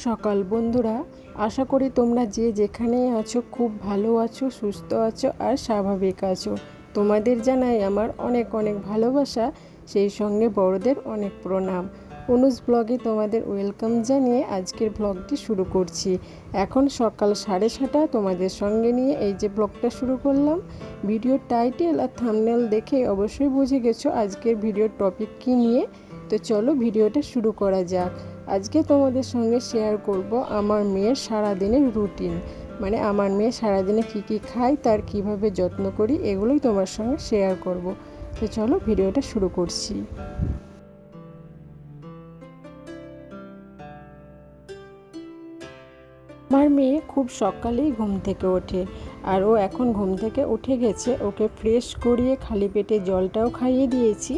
সকাল বন্ধুরা, আশা করি তোমরা যে যেখানেই আছো খুব ভালো আছো, সুস্থ আছো আর স্বাভাবিক আছো। তোমাদের জানাই আমার অনেক অনেক ভালোবাসা, সেই সঙ্গে বড়দের অনেক প্রণাম। অনুজ ব্লগে তোমাদের ওয়েলকাম জানিয়ে আজকের ব্লগটি শুরু করছি। এখন সকাল 6:30, তোমাদের সঙ্গে নিয়ে এই যে ব্লগটা শুরু করলাম। ভিডিওর টাইটেল আর থাম্বনেল দেখে অবশ্যই বুঝে গেছো আজকের ভিডিওর টপিক কী নিয়ে। তো চলো ভিডিওটা শুরু করা যাক। আজকে তোমাদের সঙ্গে শেয়ার করব আমার মেয়ের সারাদিনের রুটিন, মানে আমার মেয়ে সারাদিনে কী কী খায়, তার কিভাবে যত্ন করি, এগুলোই তোমার সঙ্গে শেয়ার করব। তো চলো ভিডিওটা শুরু করছি। আমার মেয়ে খুব সকালেই ঘুম থেকে ওঠে, আর ও এখন ঘুম থেকে উঠে গেছে। ওকে ফ্রেশ করিয়ে খালি পেটে জলটাও খাইয়ে দিয়েছি।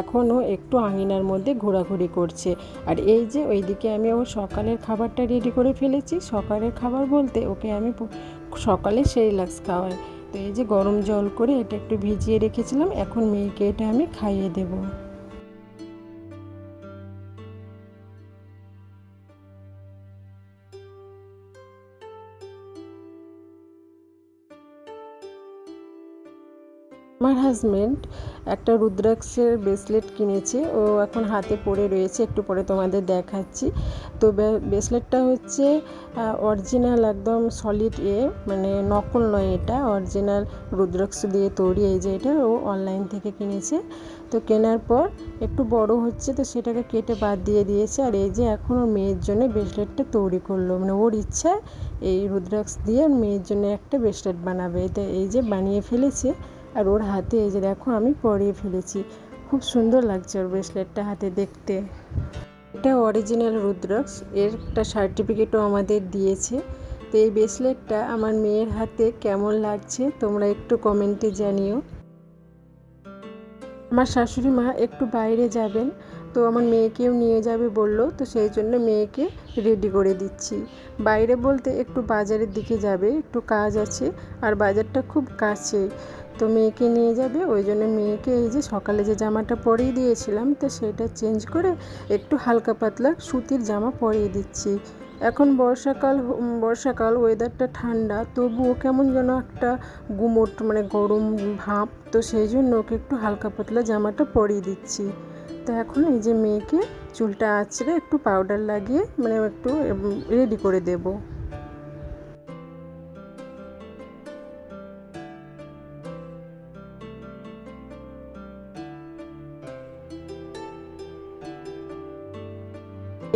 এখন ও একটু আঙিনার মধ্যে ঘোরাঘুরি করছে। আর এই যে ওইদিকে আমি ওর সকালের খাবারটা রেডি করে ফেলেছি। সকালের খাবার বলতে ওকে আমি সকালে সেরিল্যাক্স খাওয়াই। তো এই যে গরম জল করে এটা একটু ভিজিয়ে রেখেছিলাম, এখন মেয়েকে এটা আমি খাইয়ে দেবো। আমার হাজব্যান্ড একটা রুদ্রাক্ষের ব্রেসলেট কিনেছে, ও এখন হাতে পরে রয়েছে, একটু পরে তোমাদের দেখাচ্ছি। তো ব্রেসলেটটা হচ্ছে অরিজিনাল, একদম সলিড, মানে নকল নয়, এটা অরিজিনাল রুদ্রাক্ষ দিয়ে তৈরি। এই যে এটা ও অনলাইন থেকে কিনেছে। তো কেনার পর একটু বড় হচ্ছে, তো সেটাকে কেটে বাদ দিয়ে দিয়েছে। আর এই যে এখন ওর মেয়ের জন্য ব্রেসলেটটা তৈরি করলো, মানে ওর ইচ্ছা এই রুদ্রাক্ষ দিয়ে মেয়ের জন্য একটা ব্রেসলেট বানাবে। তো এই যে বানিয়ে ফেলেছে, আর ওর হাতে এই যে দেখো আমি পরিয়ে ফেলেছি। খুব সুন্দর লাগছে ওর ব্রেসলেটটা হাতে দেখতে। এটা অরিজিনাল রুদ্রাক্ষ, এর একটা সার্টিফিকেটও আমাদের দিয়েছে। তো এই ব্রেসলেটটা আমার মেয়ের হাতে কেমন লাগছে তোমরা একটু কমেন্টে জানিও। আমার শাশুড়ি মা একটু বাইরে যাবেন, তো আমার মেয়েকেও নিয়ে যাবে বলল, তো সেই জন্য মেয়েকে রেডি করে দিচ্ছি। বাইরে বলতে একটু বাজারের দিকে যাবে, একটু কাজ আছে, আর বাজারটা খুব কাছে। তো মেয়েকে নিয়ে যাবে, ওই জন্য মেয়েকে এই যে সকালে যে জামাটা পরিয়ে দিয়েছিলাম, তো সেটা চেঞ্জ করে একটু হালকা পাতলা সুতির জামা পরিয়ে দিচ্ছি। এখন বর্ষাকাল, ওয়েদারটা ঠান্ডা, তবুও কেমন যেন একটা গুমোট, মানে গরম ভাব। তো সেই জন্য ওকে একটু হালকা পাতলা জামাটা পরিয়ে দিচ্ছি। তো এখন এই যে মেয়েকে চুলটা আঁচড়ে একটু পাউডার লাগিয়ে, মানে একটু রেডি করে দেবো।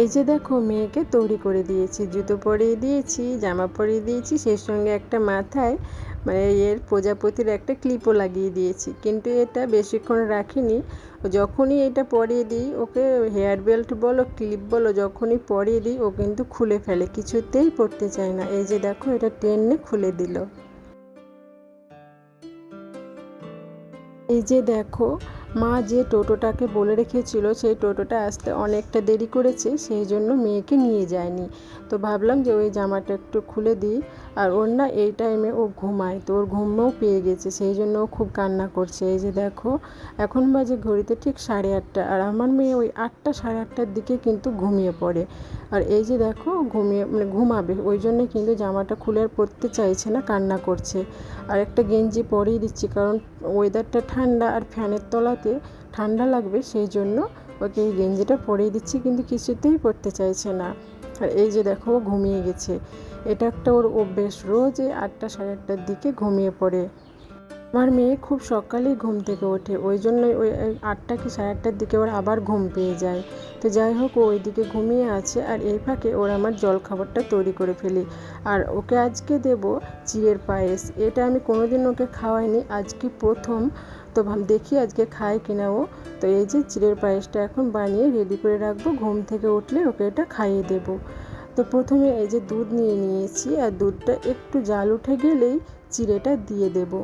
এই যে দেখো মেয়েকে তৈরি করে দিয়েছি, জুতো পরিয়ে দিয়েছি, জামা পরিয়ে দিয়েছি, সেই সঙ্গে একটা মাথায় মানে এর প্রজাপতির একটা ক্লিপও লাগিয়ে দিয়েছি। কিন্তু এটা বেশিক্ষণ রাখিনি। যখনই এটা পরিয়ে দিই ওকে, হেয়ার বেল্ট বলো ক্লিপ বলো, যখনই পরিয়ে দিই ও কিন্তু খুলে ফেলে, কিছুতেই পরতে চায় না। এই যে দেখো এটা টেনে খুলে দিল। এই যে দেখো, মা যে টোটোটাকে বলে রেখেছিল সেই টোটোটা আসতে অনেকটা দেরি করেছে, সেই জন্য মেয়েকে নিয়ে যায়নি। তো ভাবলাম যে ওই জামাটা একটু খুলে দিই। আর ওর না এই টাইমে ও ঘুমায়, তো ওর ঘুমও পেয়ে গেছে, সেই জন্য ও খুব কান্না করছে। এই যে দেখো এখন বাজে ঘড়িতে ঠিক 8:30, আর আমার মেয়ে ওই 8টা 8:30টার দিকে কিন্তু ঘুমিয়ে পড়ে। আর এই যে দেখো মানে ঘুমাবে, ওই জন্যে কিন্তু জামাটা খুলে আর পরতে চাইছে না, কান্না করছে। আর একটা গেঞ্জি পরিয়ে দিচ্ছি, কারণ ওয়েদারটা ঠান্ডা আর ফ্যানের তলাতে ঠান্ডা লাগবে, সেই জন্য ওকে এই গেঞ্জিটা পরিয়ে দিচ্ছি, কিন্তু কিছুতেই পরতে চাইছে না। আর এই যে দেখো ঘুমিয়ে গেছে। এটা একটা ওর অভ্যেস, রোজ এই 8টা 8:30টার দিকে ঘুমিয়ে পড়ে। আমার মেয়ে খুব সকালেই ঘুম থেকে ওঠে, ওই জন্যই ওই 8টা কি 8:30টার দিকে ওর আবার ঘুম পেয়ে যায়। তো যাই হোক ও ওইদিকে ঘুমিয়ে আছে, আর এই ফাঁকে ওর আমার জলখাবারটা তৈরি করে ফেলি। আর ওকে আজকে দেব চিড়ের পায়েস। এটা আমি কোনোদিন ওকে খাওয়াইনি, আজকে প্রথম। তো দেখি আজকে খায় কিনা ও। তো এই যে চিড়ের পায়েসটা এখন বানিয়ে রেডি করে রাখবো, ঘুম থেকে উঠলে ওকে এটা খাইয়ে দেব। তো প্রথমে এই যে দুধ নিয়ে নিয়েছি, আর দুধটা একটু জাল উঠে গেলেই চিড়েটা দিয়ে দেবো।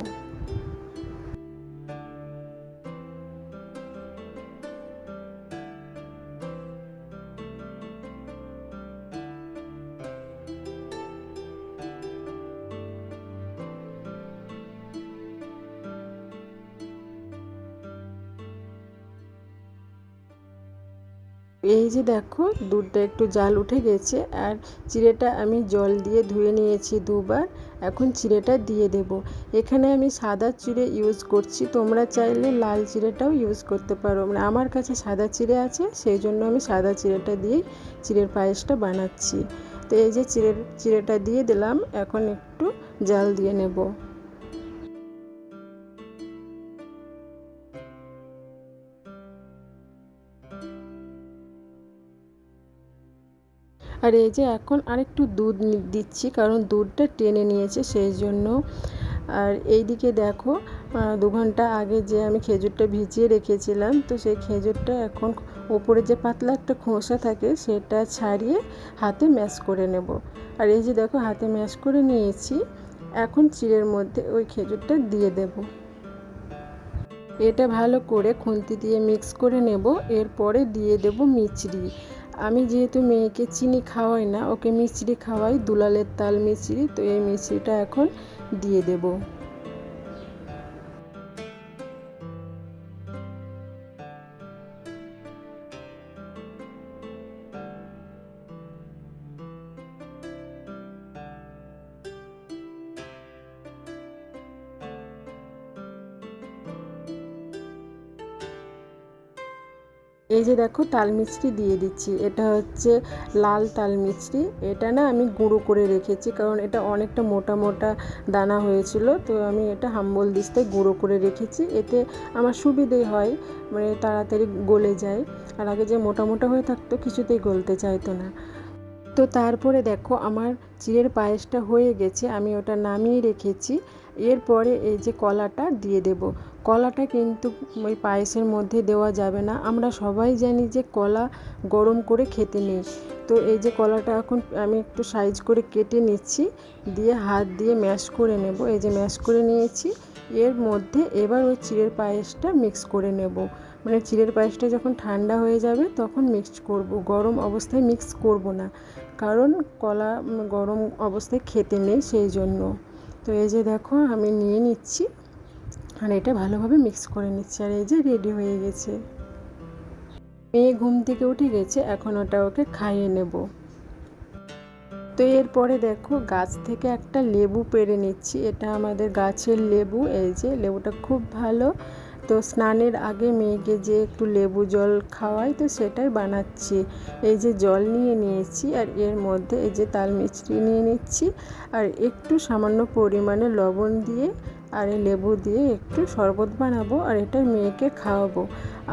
এই যে দেখো দুধটা একটু জাল উঠে গেছে, আর চিড়েটা আমি জল দিয়ে ধুয়ে নিয়েছি দুবার। এখন চিড়েটা দিয়ে দেব। এখানে আমি সাদা চিড়ে ইউজ করছি, তোমরা চাইলে লাল চিড়েটাও ইউজ করতে পারো। মানে আমার কাছে সাদা চিড়ে আছে, সেই জন্য আমি সাদা চিড়েটা দিয়েই চিড়ের পায়েসটা বানাচ্ছি। তো এই যে চিড়েটা দিয়ে দিলাম, এখন একটু জাল দিয়ে নেব। আর এই যে এখন আরেকটু দুধ দিচ্ছি, কারণ দুধটা টেনে নিয়েছে সেই জন্য। আর এইদিকে দেখো 2 ঘন্টা আগে যে আমি খেজুরটা ভিজিয়ে রেখেছিলাম, তো সেই খেজুরটা এখন ওপরে যে পাতলা একটা খোসা থাকে সেটা ছাড়িয়ে হাতে ম্যাশ করে নেব। আর এই যে দেখো হাতে ম্যাশ করে নিয়েছি। এখন চিড়ের মধ্যে ওই খেজুরটা দিয়ে দেব। এটা ভালো করে খুন্তি দিয়ে মিক্স করে নেব। এরপরে দিয়ে দেব মিছরি। আমি যেহেতু মেয়েকে চিনি খাওয়াই না, ওকে মিছরি খাওয়াই, দুলালের তাল মিছরি, তো এই মিছরিটা এখন দিয়ে দেব। এই যে দেখো তাল মিছরি দিয়ে দিচ্ছি। এটা হচ্ছে লাল তাল মিছরি। এটা না আমি গুঁড়ো করে রেখেছি, কারণ এটা অনেকটা মোটা মোটা দানা হয়েছিল, তো আমি এটা হাম্বল দিস্তায় গুঁড়ো করে রেখেছি। এতে আমার সুবিধে হয়, মানে তাড়াতাড়ি গলে যায়। আর আগে যে মোটা মোটা হয়ে থাকতো, কিছুতেই গলতে চাইতো না। তো তারপরে দেখো আমার চিড়ের পায়েসটা হয়ে গেছে, আমি ওটা নামিয়ে রেখেছি। এরপরে এই যে কলাটা দিয়ে দেব। কলাটা কিন্তু ওই পায়েসের মধ্যে দেওয়া যাবে না। আমরা সবাই জানি যে কলা গরম করে খেতে নেই। তো এই যে কলাটা এখন আমি একটু সাইজ করে কেটে নিচ্ছি, দিয়ে হাত দিয়ে ম্যাশ করে নেব। এই যে ম্যাশ করে নিয়েছি। এর মধ্যে এবার ওই চিড়ের পায়েসটা মিক্স করে নেব। মানে চিড়ের পায়েসটা যখন ঠান্ডা হয়ে যাবে তখন মিক্স করব, গরম অবস্থায় মিক্স করব না, কারণ কলা গরম অবস্থায় খেতে নেই সেই জন্য। তো এই যে দেখো আমি নিয়ে নিচ্ছি, আর এটা ভালোভাবে মিক্স করে নিচ্ছি। আর এই যে রেডি হয়ে গেছে। মেয়ে ঘুম থেকে উঠে গেছে, এখন ওটা ওকে খাইয়ে নেব। তো এরপরে দেখো গাছ থেকে একটা লেবু পেড়ে নিচ্ছি। এটা আমাদের গাছের লেবু। এই যে লেবুটা খুব ভালো। তো স্নানের আগে মেয়েকে যে একটু লেবু জল খাওয়াই, তো সেটাই বানাচ্ছি। এই যে জল নিয়ে নিয়েছি, আর এর মধ্যে এই যে তাল মিছরি নিয়ে নিচ্ছি, আর একটু সামান্য পরিমাণে লবণ দিয়ে আর এই লেবু দিয়ে একটু শরবত বানাবো, আর এটা মেয়েকে খাওয়াবো।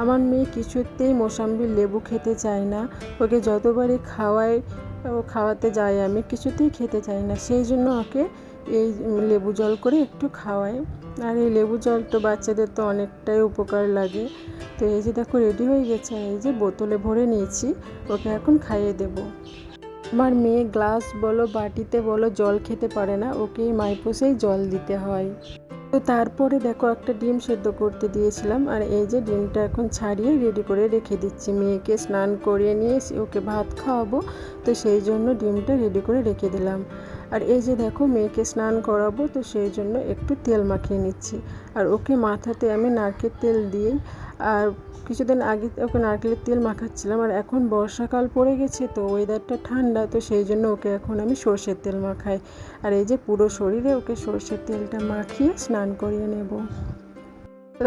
আমার মেয়ে কিছুতেই মোসাম্বির লেবু খেতে চায় না। ওকে যতবারই খাওয়াতে যাই আমি, কিছুতেই খেতে চায় না। সেই জন্য ওকে এই লেবু জল করে একটু খাওয়াই। আর এই লেবু জল তো বাচ্চাদের তো অনেকটাই উপকার লাগে। তো এই যে দেখো রেডি হয়ে গেছে। এই যে বোতলে ভরে নিয়েছি, ওকে এখন খাইয়ে দেব। আমার মেয়ে গ্লাস বলো বাটিতে বলো জল খেতে পারে না, ওকে মাইপোসেই জল দিতে হয়। তো তারপরে দেখো একটা ডিম সেদ্ধ করতে দিয়েছিলাম, আর এই যে ডিমটা এখন ছাড়িয়ে রেডি করে রেখে দিচ্ছি। মেয়েকে স্নান করিয়ে নিয়ে ওকে ভাত খাওয়াবো, তো সেই জন্য ডিমটা রেডি করে রেখে দিলাম। আর এই যে দেখো মেয়েকে স্নান করাবো, তো সেই জন্য একটু তেল মাখিয়ে নিচ্ছি। আর ওকে মাথাতে আমি নারকেল তেল দিই। আর কিছুদিন আগে ওকে নারকেলের তেল মাখাচ্ছিলাম, আর এখন বর্ষাকাল পড়ে গেছে, তো ওয়েদারটা ঠান্ডা, তো সেই জন্য ওকে এখন আমি সর্ষের তেল মাখাই। আর এই যে পুরো শরীরে ওকে সর্ষের তেলটা মাখিয়ে স্নান করিয়ে নেব।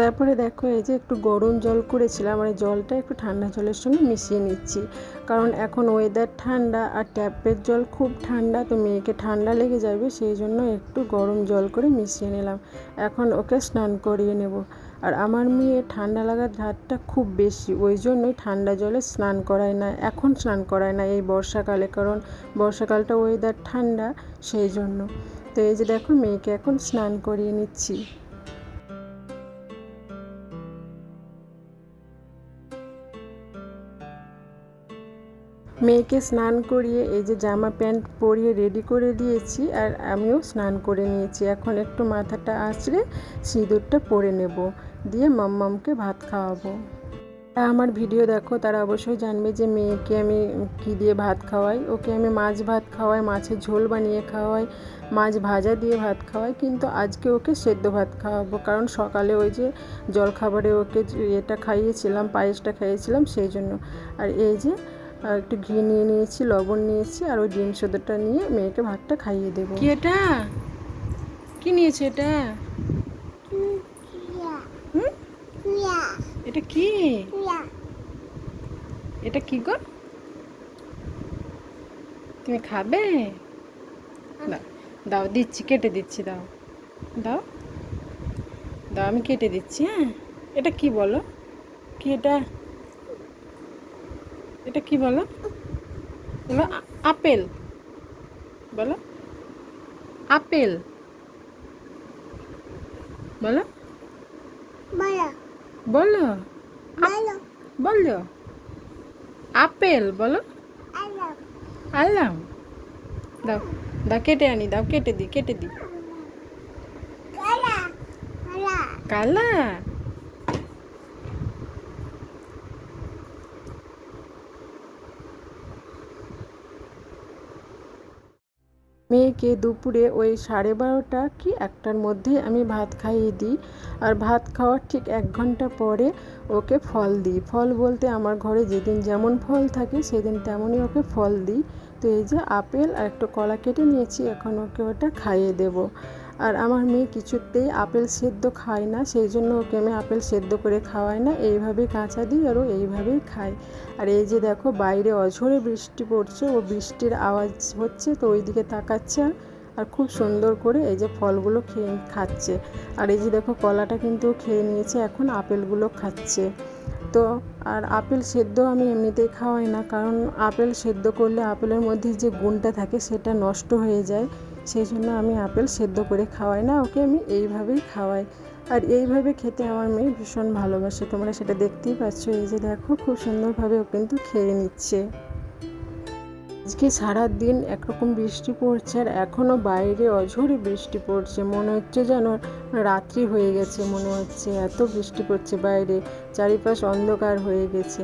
তারপরে দেখো এই যে একটু গরম জল করেছিলাম, আর জলটা একটু ঠান্ডা জলের সঙ্গে মিশিয়ে নিচ্ছি, কারণ এখন ওয়েদার ঠান্ডা আর ট্যাপের জল খুব ঠান্ডা, তো মেয়েকে ঠান্ডা লেগে যাবে, সেই জন্য একটু গরম জল করে মিশিয়ে নিলাম। এখন ওকে স্নান করিয়ে নেব। আর আমার মেয়ে ঠান্ডা লাগার ধারটা খুব বেশি, ওই জন্যই ঠান্ডা জলে স্নান করায় না, এখন স্নান করায় না এই বর্ষাকালে, কারণ বর্ষাকালটা ওয়েদার ঠান্ডা সেই জন্য। তো এই যে দেখো মেয়েকে এখন স্নান করিয়ে নিচ্ছি। মেয়েকে স্নান করিয়ে এই যে জামা প্যান্ট পরিয়ে রেডি করে দিয়েছি, আর আমিও স্নান করে নিয়েছি। এখন একটু মাথাটা আঁচড়ে সিঁদুরটা পরে নেব, দিয়ে মাম্মামকে ভাত খাওয়াবো। আমার ভিডিও দেখো তারা অবশ্যই জানবে যে মেয়েকে আমি কি দিয়ে ভাত খাওয়াই। ওকে আমি মাছ ভাত খাওয়াই, মাছের ঝোল বানিয়ে খাওয়াই, মাছ ভাজা দিয়ে ভাত খাওয়াই, কিন্তু আজকে ওকে সেদ্ধ ভাত খাওয়াবো, কারণ সকালে ওই যে জলখাবারে ওকে এটা খাইয়েছিলাম, পায়েসটা খাইয়েছিলাম সেই জন্য। আর এই যে একটু ঘি নিয়ে নিয়েছি, লবণ নিয়েছি, আর ওই ডিম সেদ্ধটা নিয়ে মেয়েকে ভাতটা খাইয়ে দেবো। কি এটা কি নিয়েছে এটা? এটা কি? এটা কি গো? তুমি খাবে? দাও দাও, দিচ্ছি, কেটে দিচ্ছি, দাও দাও দাও, আমি কেটে দিচ্ছি। হ্যাঁ, এটা কি বলো? কি এটা? এটা কি বলো? বলো আপেল। বলো আপেল। বলো বলো বলো আপেল বলো। আনলাম, দাও দাও, কেটে আনি, দাও, কেটে দিই, কেটে দিই। কালা? মেয়েকে দুপুরে ওই 12:30 কি 1টার মধ্যে আমি ভাত খাইয়ে দিই। আর ভাত খাওয়ার ঠিক 1 ঘন্টা পরে ওকে ফল দিই। ফল বলতে আমার ঘরে যেদিন যেমন ফল থাকে সেদিন তেমনই ওকে ফল দিই। তো এই যে আপেল আর একটা কলা কেটে নিয়েছি, এখন ওকে ওটা খাইয়ে দেব। আর আমার মেয়ে কিছুতেই আপেল সেদ্ধ খায় না, সেই জন্য ওকে আমি আপেল সেদ্ধ করে খাওয়াই না, এইভাবেই কাঁচা দিই আর ও এইভাবেই খায়। আর এই যে দেখো বাইরে অঝোরে বৃষ্টি পড়ছে, ও বৃষ্টির আওয়াজ হচ্ছে তো ওই দিকে তাকাচ্ছে, আর খুব সুন্দর করে এই যে ফলগুলো খেয়ে খাচ্ছে। আর এই যে দেখো কলাটা কিন্তু খেয়ে নিয়েছে, এখন আপেলগুলো খাচ্ছে। তো আর আপেল সেদ্ধ আমি এমনিতেই খাওয়াই না, কারণ আপেল সেদ্ধ করলে আপেলের মধ্যে যে গুণটা থাকে সেটা নষ্ট হয়ে যায়, সেই জন্য আমি আপেল সেদ্ধ করে খাওয়াই না, ওকে আমি এইভাবেই খাওয়াই। আর এইভাবে খেতে আমার মেয়ে ভীষণ ভালোবাসে, তোমরা সেটা দেখতেই পাচ্ছ। এই যে দেখো খুব সুন্দরভাবে ও কিন্তু খেয়ে নিচ্ছে। আজকে সারাদিন একরকম বৃষ্টি পড়ছে, আর এখনও বাইরে অঝোরে বৃষ্টি পড়ছে, মনে হচ্ছে যেন রাত্রি হয়ে গেছে, মনে হচ্ছে এত বৃষ্টি পড়ছে বাইরে, চারিপাশ অন্ধকার হয়ে গেছে।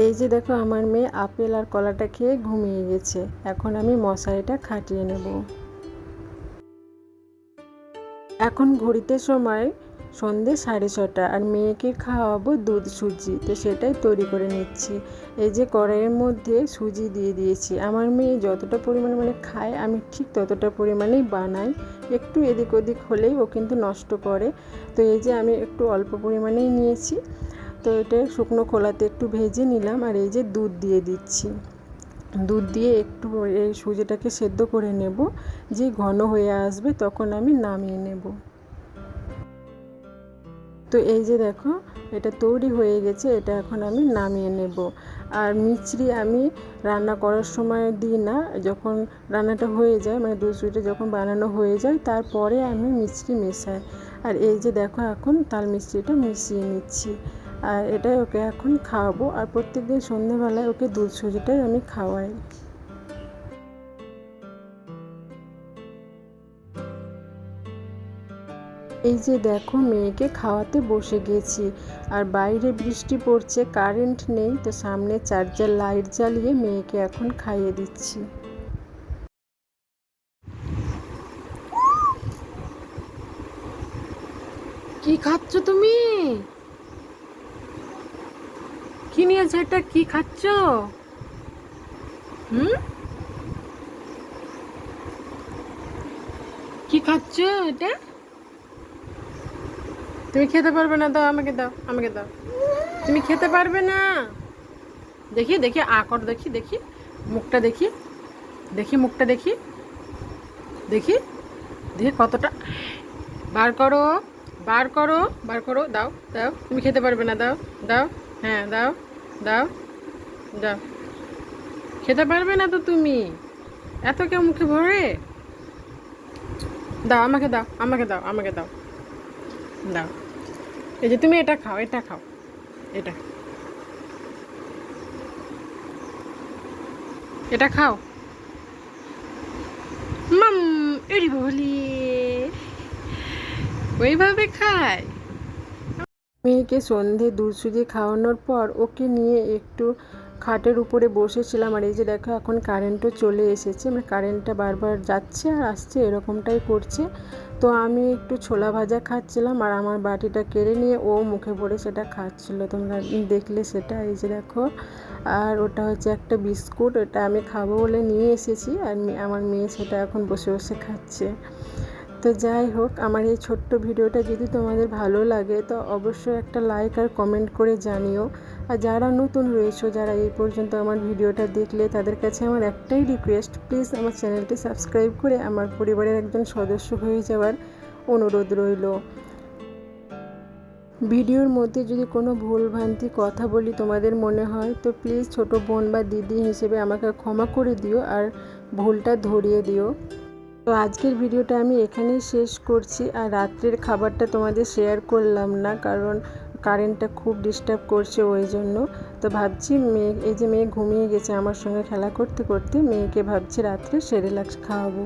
এই যে দেখো আমার মেয়ে আপেল আর কলাটা খেয়ে ঘুমিয়ে গেছে, এখন আমি মশারিটা খাটিয়ে নেব। এখন ঘড়িতে সময় সন্ধ্যে 6:30, আর মেয়েকে খাওয়াবো দুধ সুজি, তো সেটাই তৈরি করে নিচ্ছি। এই যে কড়াইয়ের মধ্যে সুজি দিয়ে দিয়েছি, আমার মেয়ে যতটা পরিমাণে খায় আমি ঠিক ততটা পরিমাণেই বানাই, একটু এদিক ওদিক হলেই ও কিন্তু নষ্ট করে। তো এই যে আমি একটু অল্প পরিমাণেই নিয়েছি, তো এটা শুকনো খোলাতে একটু ভেজে নিলাম। আর এই যে দুধ দিয়ে দিচ্ছি, দুধ দিয়ে একটু এই সুজিটাকে সেদ্ধ করে নেব, যে ঘন হয়ে আসবে তখন আমি নামিয়ে নেব। তো এই যে দেখো এটা তৈরি হয়ে গেছে, এটা এখন আমি নামিয়ে নেব। আর মিছরি আমি রান্না করার সময় দিই না, যখন রান্নাটা হয়ে যায়, মানে দুধ সুজিটা যখন বানানো হয়ে যায় তারপরে আমি মিছরি মেশাই। আর এই যে দেখো এখন তাল মিছরিটা মিশিয়ে নিচ্ছি, আর এটাই ওকে এখন খাওয়াবো। আর প্রত্যেকদিন সন্ধ্যেবেলায় ওকে দুধ সুজিটাই আমি খাওয়াই। এই যে দেখো মেয়েকে খাওয়াতে বসে গেছি, আর বাইরে বৃষ্টি পড়ছে, কারেন্ট নেই, তো সামনে চার্জার লাইট জ্বালিয়ে মেয়েকে এখন খাইয়ে দিচ্ছি। কি খাচ্ছ তুমি? কি নিয়েছো এটা? কি খাচ্ছ? কি খাচ্ছ এটা? তুমি খেতে পারবে না, দাও আমাকে, দাও আমাকে দাও। তুমি খেতে পারবে না। দেখি দেখি আকর, দেখি দেখি মুখটা, দেখি দেখি মুখটা, দেখি দেখি দেখি কতটা, বার করো বার করো বার করো, দাও দাও, তুমি খেতে পারবে না, দাও দাও, হ্যাঁ দাও দাও দাও। খেতে পারবে না তো তুমি, এত কেউ মুখে ভরে। দাও আমাকে, দাও আমাকে, দাও আমাকে, দাও দাও। এই যে তুমি এটা খাও, এটা খাও, এটা এটা খাও। মাম, এরি বলি, ওইভাবে খায়। মেয়েকে সন্ধে দুধ সুজি খাওয়ানোর পর ওকে নিয়ে একটু খাটের উপরে বসেছিলাম। আর এই যে দেখো এখন কারেন্টও চলে এসেছে, মানে কারেন্টটা বারবার যাচ্ছে আর আসছে এরকমটাই করছে। তো আমি একটু ছোলা ভাজা খাচ্ছিলাম আর আমার বাটিটা কেড়ে নিয়ে ও মুখে ভরে সেটা খাচ্ছিলো, তোমরা দেখলে সেটা। এই যে দেখো, আর ওটা হচ্ছে একটা বিস্কুট, ওটা আমি খাবো বলে নিয়ে এসেছি আর আমার মেয়ে সেটা এখন বসে বসে খাচ্ছে। তো যাই হোক, আমার এই ছোট্ট ভিডিওটা যদি তোমাদের ভালো লাগে তো অবশ্যই একটা লাইক আর কমেন্ট করে জানিও। আর যারা নতুন রয়েছো, যারা এই পর্যন্ত আমার ভিডিওটা দেখলে, তাদের কাছে আমার একটাই রিকোয়েস্ট, প্লিজ আমার চ্যানেলটি সাবস্ক্রাইব করে আমার পরিবারের একজন সদস্য হয়ে যাওয়ার অনুরোধ রইল। ভিডিওর মধ্যে যদি কোনো ভুলভ্রান্তি কথা বলি তোমাদের মনে হয় তো প্লিজ ছোট বোন বা দিদি হিসেবে আমাকে ক্ষমা করে দিও আর ভুলটা ধরিয়ে দিও। তো আজকের ভিডিওটা আমি এখানেই শেষ করছি। আর রাত্রের খাবারটা তোমাদের শেয়ার করলাম না, কারণ কারেন্টটা খুব ডিস্টার্ব করছে ওই জন্য। তো ভাবছি এই যে মেয়ে ঘুমিয়ে গেছে আমার সঙ্গে খেলা করতে করতে, মেয়েকে ভাবছি রাত্রে সেরেলাক্স খাওয়াবো।